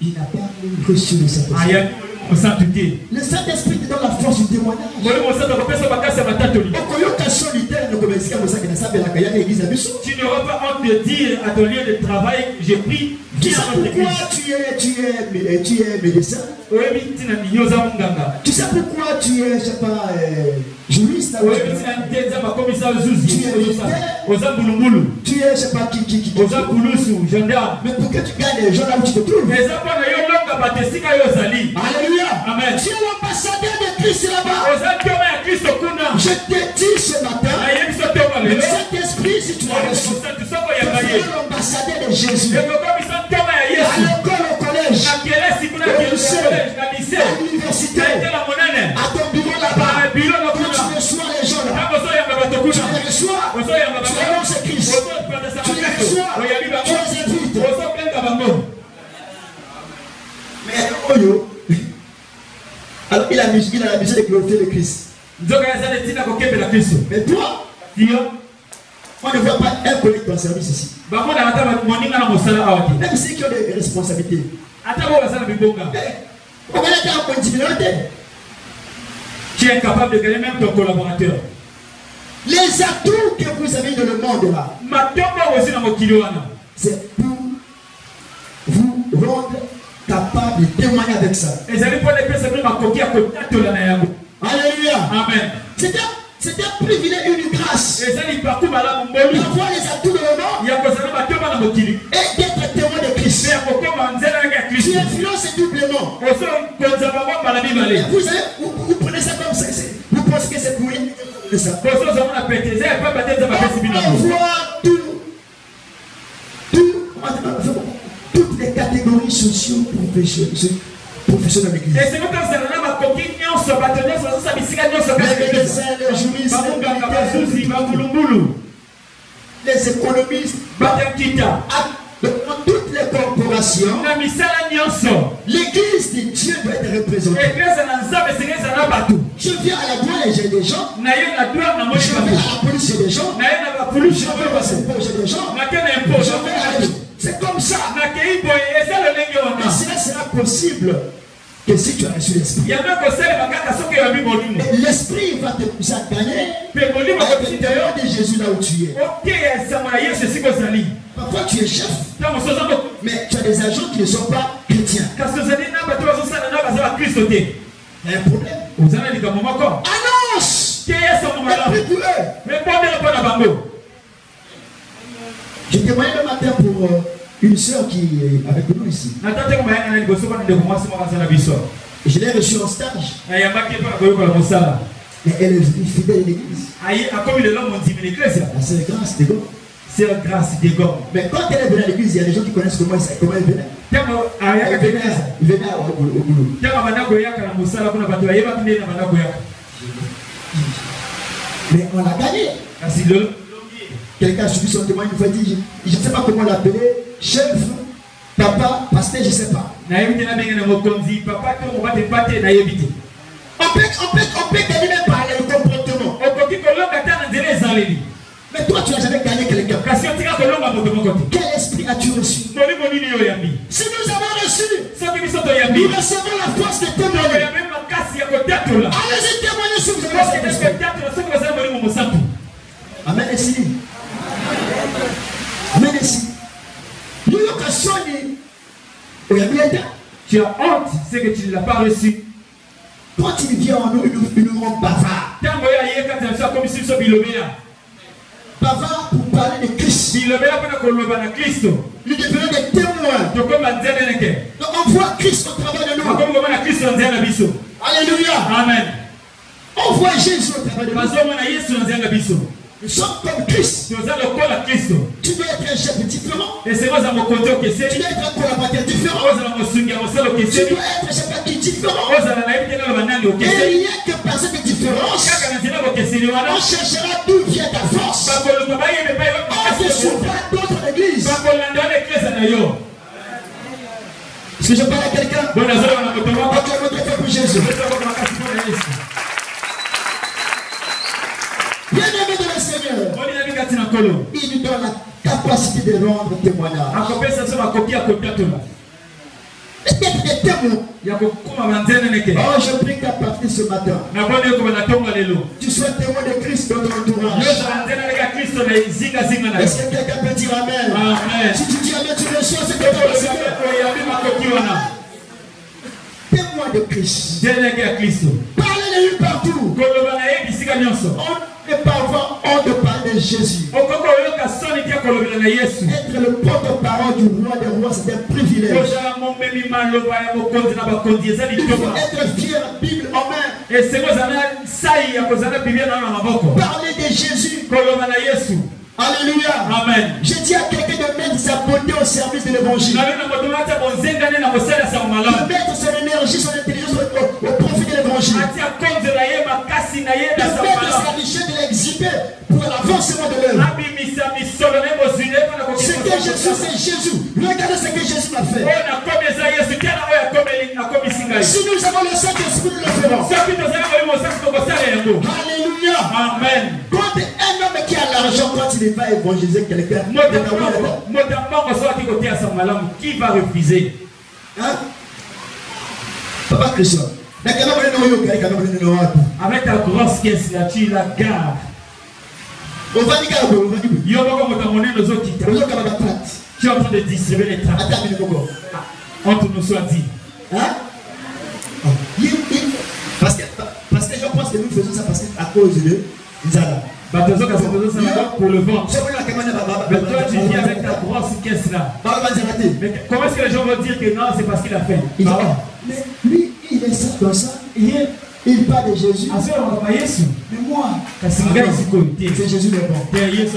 Il n'a pas reçu le Saint-Esprit. Le Saint-Esprit te donne la force du témoignage. Tu n'auras pas honte de dire à ton lieu de travail, j'ai pris. Tu sais pourquoi tu es médecin? Tu sais pourquoi tu es, je sais pas, juriste? Tu es, je sais pas qui. Mais pour que tu gagnes les gens là où tu te trouves. Alléluia. Amen. Tu es l'ambassadeur de Christ là-bas. Je te dis ce matin, le Saint-Esprit, si tu l'as reçu, tu es l'ambassadeur de Jésus. À l'école, au collège, au lycée, à l'université, à ton bureau là-bas, quand tu reçois les gens là, tu les reçois, tu annonces Christ, tu les reçois, tu les invites. Mais Oyo, alors il a la mission de glorifier le Christ. Mais toi, on ne voit pas un collègue dans le service ici. Même ceux qui ont des responsabilités. Tu es incapable de gagner même ton collaborateur. Les atouts que vous avez dans le monde là, c'est pour vous rendre capable de témoigner avec ça. Alléluia. Amen. C'est un privilège, une grâce d'avoir les atouts de le monde et d'être témoin de Christ. Tu influences doublement. Vous prenez ça comme ça. Vous pensez que c'est pour rien. On voit toutes les catégories socio-professionnelles de l'Église. Les médecins, les juristes, les économistes, dans toutes les corporations, l'Église de Dieu doit être représentée. Je viens à la douane et j'ai des gens. Je viens à la police, j'ai des gens. Je viens à l'impôt, j'ai des gens. C'est comme ça. Mais cela sera possible que si tu as reçu l'Esprit. L'Esprit va te pousser à gagner avec le témoin de Jésus là où tu es. Parfois tu es chef, mais tu as des agents qui ne sont pas chrétiens. Il y a un problème. Annonce! Prie pour eux. J'ai témoigné le matin pour une soeur qui est avec nous ici. Je l'ai reçue en stage. Mais elle est fidèle à l'église. C'est grâce de God. Mais quand elle est venue à l'église, il y a des gens qui connaissent comment elle venait. Il venait au boulot. Mais on l'a gagné. Quelqu'un a subi son témoin une fois dit, je ne sais pas comment l'appeler, chef, papa, pasteur, je ne sais pas. On peut gagner même par le comportement. Mais toi, tu n'as jamais gagné quelqu'un. Quel esprit as-tu reçu? Si nous avons reçu, nous recevons la force de témoigner. Allez-y témoigner si vous avez reçu l'esprit. Amen. Amen. Tu as honte, c'est que tu ne l'as pas reçu. Quand il vient en nous, il nous rend bavard. Bavard pour parler de Christ. Nous devenons des témoins. Donc on voit Christ au travers de nous. Alléluia. Amen. On voit Jésus au travers de nous. Nous sommes comme Christ. Tu dois être un chef différent. Tu dois être un collaborateur différent. Tu dois être un chef différent. Et rien que par cette différence, on cherchera d'où vient ta force. On ne suivra d'autres églises. Est-ce que je parle à quelqu'un? On va pour Jésus. Bien-aimé de le Seigneur, il nous donne la capacité de rendre témoignage. Peut-être des témoins. Oh, je prie qu'à partir de ce matin, tu sois témoin de Christ dans ton entourage. Est-ce que quelqu'un peut dire Amen? Amen. Si tu dis Amen, tu reçois ce que tu as reçu. Témoin de Christ. Parlez de lui partout. On n'est pas avoir honte de parler de Jésus. Être le porte-parole du roi des rois, c'est un privilège. Il faut être fier, Bible en main. Parler de Jésus. Alléluia. Amen. Je dis à quelqu'un de mettre sa beauté au service de l'évangile. De mettre son énergie, son intelligence au profit de l'évangile. De mettre sa richesse de l'exhiber pour l'avancement de l'œuvre. Ce que Jésus, c'est Jésus. Regardez ce que Jésus m'a fait. Si nous avons le Saint-Esprit, nous le ferons. Alléluia. Amen. Quand un homme qui a l'argent, quand il va évangéliser quelqu'un, qui va refuser? Hein? Papa Christian. Avec ta grosse caisse là, tu la gardes. Tu es en train de distribuer les tracts. Entre nous soit dit. Hein? Parce que je pense que nous faisons ça à cause de Zala. Pour le ventre. Mais toi tu viens avec ta grosse caisse là. Mais comment est-ce que les gens vont dire que non, c'est parce qu'il a faim? Mais lui, il est ça comme ça. Il parle de Jésus. Mais moi, c'est Jésus le bon. Mais il est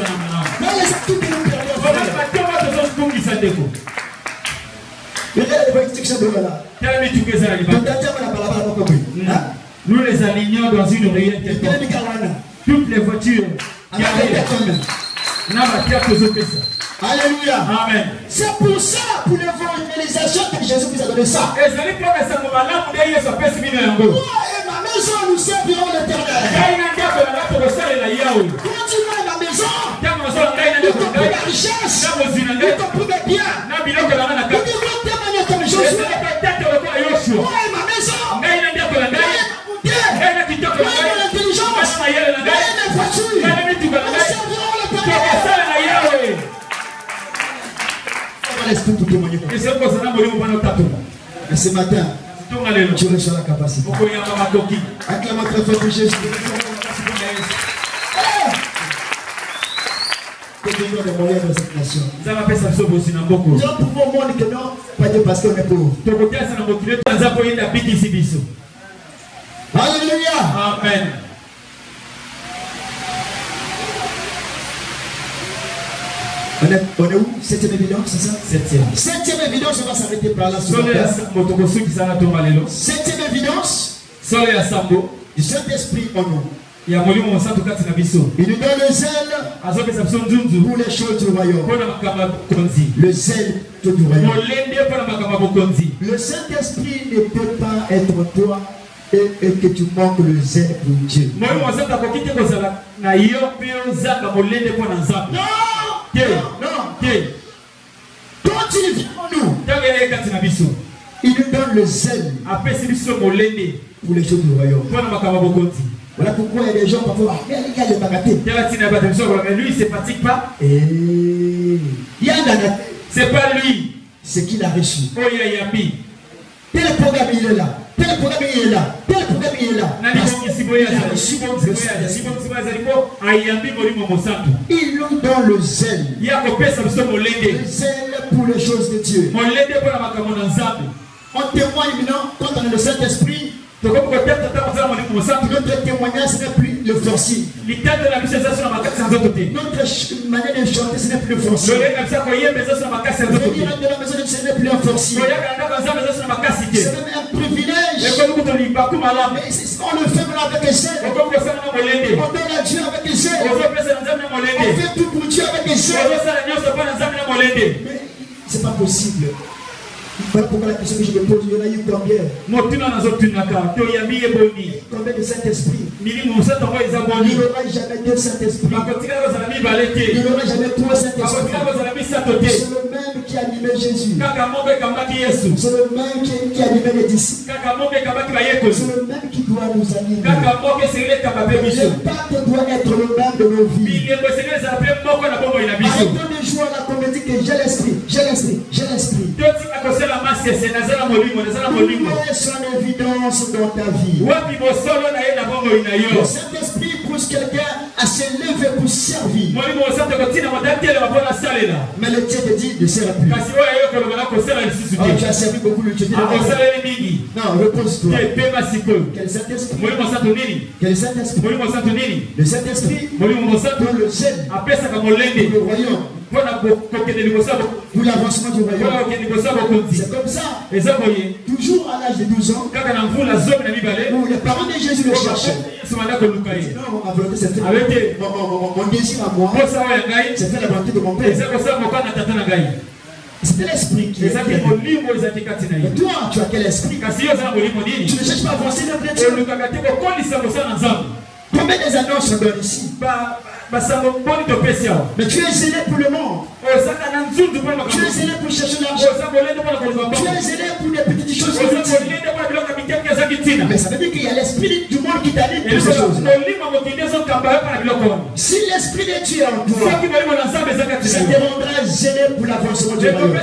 tout que nous perdons. Nous les alignons dans une ruelle. Toutes les voitures qui arrivent. Alléluia. Amen. C'est pour ça, pour l'évangélisation que Jésus vous a donné ça. Moi et ma maison, nous servirons l'Éternel. Quand tu vas à la maison, tu comprends la richesse, tu comprends les biens. Tu devras témoigner comme Jésus. Moi et ma maison, moi et mon intelligence, moi et mes voitures, nous servirons l'Éternel. Et ce matin, tu reçois la capacité. Acclame très fort pour Jésus. Que Dieu nous donne dans cette nation. Nous pouvons montrer que non, pas dire parce qu'on est pauvre. Alléluia. Amen. On est où? Septième évidence, c'est ça? Septième évidence, on va s'arrêter par là. Septième évidence, du Saint-Esprit en nous. Il nous donne le zèle pour les choses du royaume. Le zèle du royaume. Le Saint-Esprit ne peut pas être toi et que tu manques le zèle pour Dieu. Non! Quand il vient en nous, il nous donne le zèle pour les choses du royaume. Voilà pourquoi il y a des gens parfois, mais les gars, il mais lui, il ne se fatigue pas. C'est pas lui. C'est qu'il a reçu. Oh, il tel programme il est là. Tel programme il est là. Tel programme il est là. Il nous donne le zèle. Le zèle pour les choses de Dieu. On témoigne maintenant quand on a le Saint-Esprit. Notre témoignage, ce n'est plus le forcing. manière de chanter, ce n'est plus le forcé. Venir de la maison, ce n'est plus un forcé. C'est même un privilège. Mais on le fait avec zèle. On donne à Dieu avec zèle. On fait tout pour Dieu avec zèle. Mais c'est pas possible. Voilà pourquoi la question que je me pose, il y en a eu combien? Combien de Saint-Esprit? Il n'y aura jamais deux Saint-Esprit. Il n'y aura jamais trois Saint-Esprit. C'est le même qui animait Jésus. C'est le même qui animait les disciples. C'est le même qui doit nous animer. Le pacte doit être le même de nos vies. Arrêtons de jouer à la comédie que j'ai l'esprit, j'ai l'esprit, j'ai l'esprit. Mets son évidence dans ta vie. Le Saint-Esprit pousse quelqu'un à se lever pour servir. Mais le Dieu te dit ne sert plus. Oh, tu as servi beaucoup le Dieu. Non, repose-toi. Quel Saint-Esprit? Quel Saint-Esprit? Le Saint-Esprit pour le zèle, pour le royaume, pour l'avancement du royaume. C'est comme ça. Toujours à l'âge de 12 ans, où les parents de Jésus le cherchaient. Non, ma volonté c'est fait. Mon désir à moi, c'est faire la volonté de mon père. C'était l'esprit qui est. Et toi, tu as quel esprit? Tu ne cherches pas à avancer dans le Dieu. Combien des annonces sont données ici? Mais tu es zélé pour le monde. Tu es zélé pour chercher l'argent. Tu es zélé pour des petites choses. Mais ça veut dire qu'il y a l'esprit du monde qui t'anime pour ces choses. Si l'esprit de Dieu est en toi, ça te rendra zélé pour l'avancement du royaume.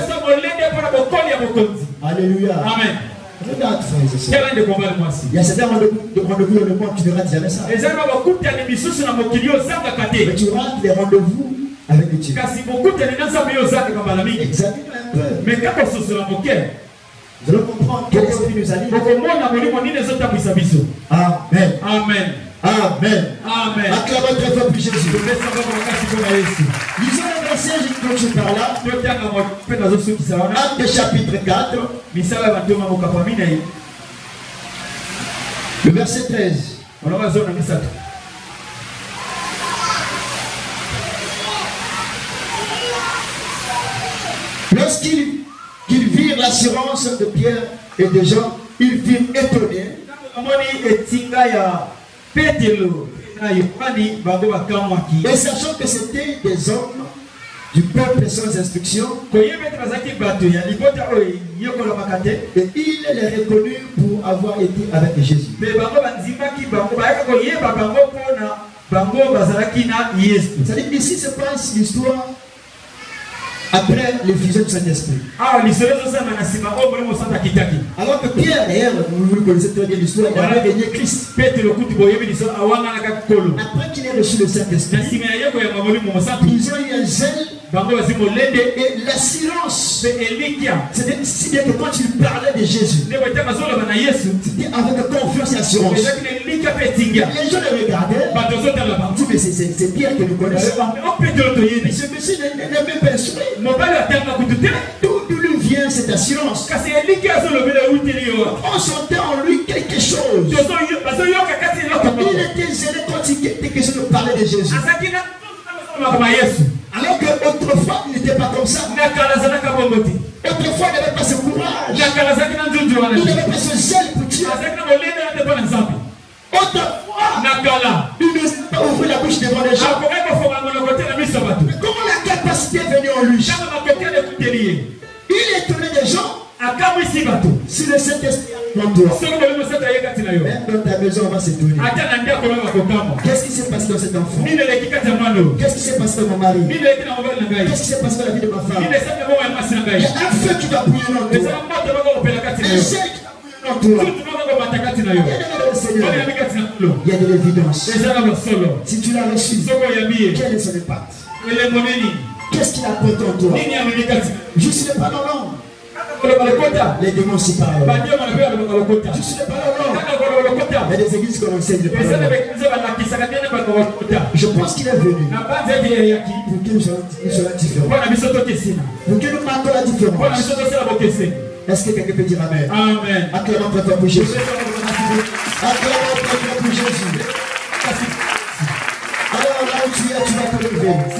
Alléluia. Amen. Regarde, frères et sœurs. Il y a certains rendez-vous dans le monde, tu ne rates jamais ça. Mais tu rates les rendez-vous avec Dieu. Examine un peu. Nous allons comprendre quel esprit nous anime. Amen. Amen. Amen. Amen. Acclamons très fort pour Jésus. Lisons le verset, je continue par là. Actes chapitre 4. Le verset 13. Lorsqu'ils virent l'assurance de Pierre et de Jean, ils furent étonnés. Et sachant que c'était des hommes du peuple sans instruction, et il les reconnut pour avoir été avec Jésus. C'est-à-dire ici se passe l'histoire après l'effusion du Saint-Esprit. Alors que Pierre, d'ailleurs, vous connaissez très bien l'histoire, il avait gagné Christ. Après qu'il ait reçu le Saint-Esprit, ils ont eu un zèle et la silence. C'était si bien que quand il parlait de Jésus, c'était avec confiance et assurance. Les gens le regardaient. Mais c'est Pierre que nous connaissons. Mais ce monsieur n'est même pas instruit. D'où lui vient cette assurance? On sentait en lui quelque chose. Il était zélé quand il était question de parler de Jésus. Alors qu'autrefois, il n'était pas comme ça. Autrefois, il n'avait pas ce courage. Il n'avait pas ce zèle pour Dieu. Autrefois, il ne s'est pas ouvert la bouche devant les gens. Mais comment la capacité est venue en lui? Il étonnait des gens. Si le Saint-Esprit est en toi, même dans ta maison, on va s'étonner. Qu'est-ce qui s'est passé dans cet enfant? Qu'est-ce qui s'est passé dans mon mari? Qu'est-ce qui s'est passé dans la vie de ma femme? Il y a un feu qui va brûler dans toi. Un ciel qui va brûler dans toi. Il y a de l'évidence. Si tu l'as reçu, quel est son impact? Qu'est-ce qu'il apporte en toi? Juste pas dans l'ombre. Les démons s'y parlent. Tu sais pas il y a des églises qu'on enseigne de parler. Je pense qu'il est venu pour que nous soyons différents. Pour que nous marquons la différence. Est-ce que quelqu'un peut dire Amen? Amen. Acclamons très fort pour Jésus. Acclamons très fort pour Jésus. Alors là où tu es, tu vas te lever.